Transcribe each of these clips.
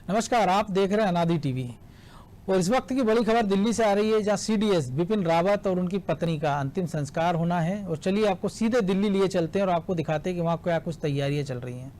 नमस्कार, आप देख रहे हैं अनादि टीवी। और इस वक्त की बड़ी खबर दिल्ली से आ रही है, जहां सीडीएस बिपिन रावत और उनकी पत्नी का अंतिम संस्कार होना है। और चलिए आपको सीधे दिल्ली लिए चलते हैं और आपको दिखाते हैं कि वहां क्या कुछ तैयारियां चल रही हैं।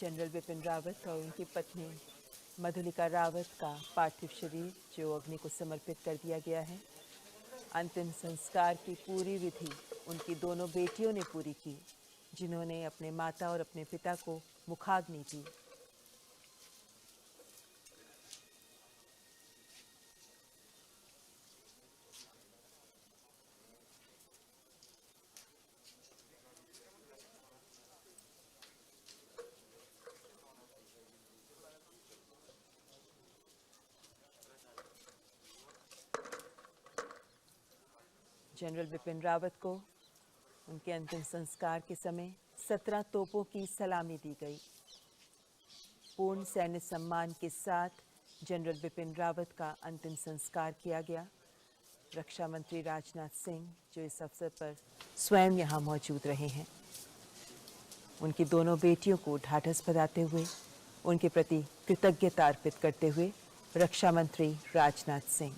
जनरल बिपिन रावत और उनकी पत्नी मधुलिका रावत का पार्थिव शरीर जो अग्नि को समर्पित कर दिया गया है। अंतिम संस्कार की पूरी विधि उनकी दोनों बेटियों ने पूरी की, जिन्होंने अपने माता और अपने पिता को मुखाग्नि दी। जनरल बिपिन रावत को उनके अंतिम संस्कार के समय 17 तोपों की सलामी दी गई। पूर्ण सैन्य सम्मान के साथ जनरल बिपिन रावत का अंतिम संस्कार किया गया। रक्षा मंत्री राजनाथ सिंह जो इस अवसर पर स्वयं यहाँ मौजूद रहे हैं, उनकी दोनों बेटियों को ढाढ़स बंधाते हुए उनके प्रति कृतज्ञता अर्पित करते हुए रक्षा मंत्री राजनाथ सिंह।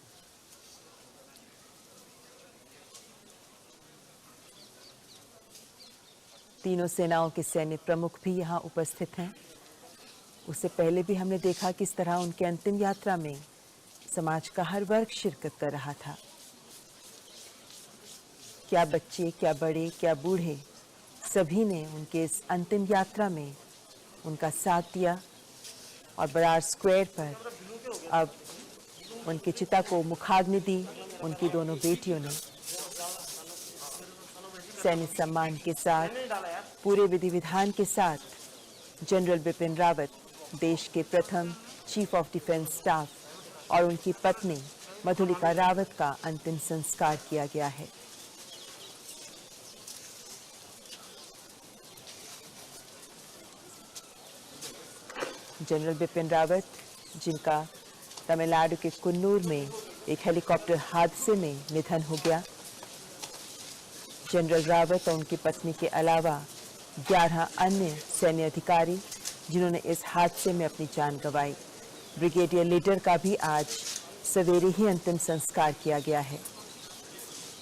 तीनों सेनाओं के सैन्य प्रमुख भी यहाँ उपस्थित हैं। उससे पहले भी हमने देखा किस तरह उनके अंतिम यात्रा में समाज का हर वर्ग शिरकत कर रहा था। क्या बच्चे, क्या बड़े, क्या बूढ़े, सभी ने उनके इस अंतिम यात्रा में उनका साथ दिया और बरार स्क्वायर पर अब उनकी चिता को मुखाग्नि दी उनकी दोनों बेटियों ने। सैन्य सम्मान के साथ, पूरे विधि विधान के साथ जनरल बिपिन रावत, देश के प्रथम चीफ ऑफ डिफेंस स्टाफ, और उनकी पत्नी मधुलिका रावत का अंतिम संस्कार किया गया है। जनरल बिपिन रावत, जिनका तमिलनाडु के कुन्नूर में एक हेलीकॉप्टर हादसे में निधन हो गया। जनरल रावत और उनकी पत्नी के अलावा 11 अन्य सैन्य अधिकारी जिन्होंने इस हादसे में अपनी जान गंवाई। ब्रिगेडियर लीडर का भी आज सवेरे ही अंतिम संस्कार किया गया है।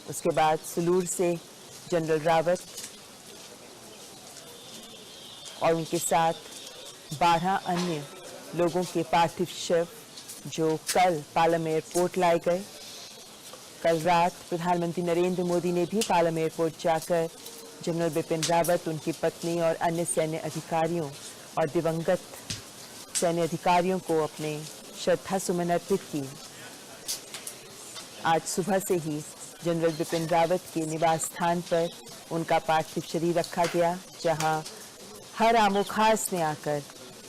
उसके बाद सुलूर से जनरल रावत और उनके साथ 12 अन्य लोगों के पार्थिव शव जो कल पालम एयरपोर्ट लाए गए। कल रात प्रधानमंत्री नरेंद्र मोदी ने भी पालम एयरपोर्ट जाकर जनरल बिपिन रावत, उनकी पत्नी और अन्य सैन्य अधिकारियों और दिवंगत सैन्य अधिकारियों को अपने श्रद्धा सुमन अर्पित किए। आज सुबह से ही जनरल बिपिन रावत के निवास स्थान पर उनका पार्थिव शरीर रखा गया, जहां हर आमो खास ने आकर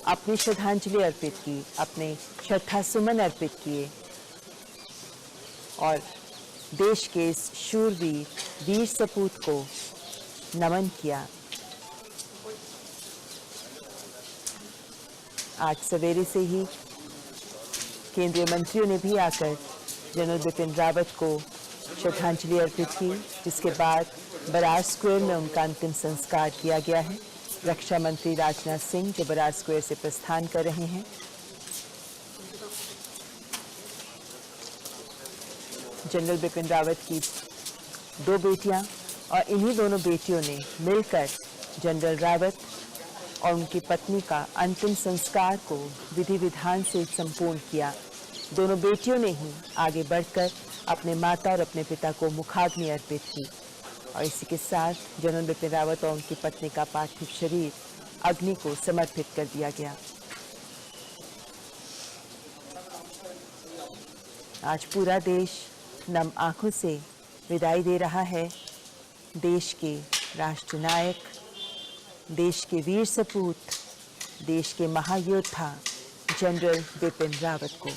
अपनी श्रद्धांजलि अर्पित की, अपने श्रद्धा सुमन अर्पित किए और देश के इस शूरवीर वीर सपूत को नमन किया। आज सवेरे से ही केंद्रीय मंत्रियों ने भी आकर जनरल बिपिन रावत को श्रद्धांजलि अर्पित की, जिसके बाद बरार स्क्वायर में उनका अंतिम संस्कार किया गया है। रक्षा मंत्री राजनाथ सिंह जो बरार स्क्वायर से प्रस्थान कर रहे हैं। जनरल बिपिन रावत की 2 बेटियां और इन्हीं दोनों बेटियों ने मिलकर जनरल रावत और उनकी पत्नी का अंतिम संस्कार को विधि विधान से संपूर्ण किया। दोनों बेटियों ने ही आगे बढ़कर अपने माता और अपने पिता को मुखाग्नि अर्पित की और इसी के साथ जनरल बिपिन रावत और उनकी पत्नी का पार्थिव शरीर अग्नि को समर्पित कर दिया गया। आज पूरा देश नम आंखों से विदाई दे रहा है देश के राष्ट्रनायक, देश के वीर सपूत, देश के महायोद्धा जनरल बिपिन रावत को।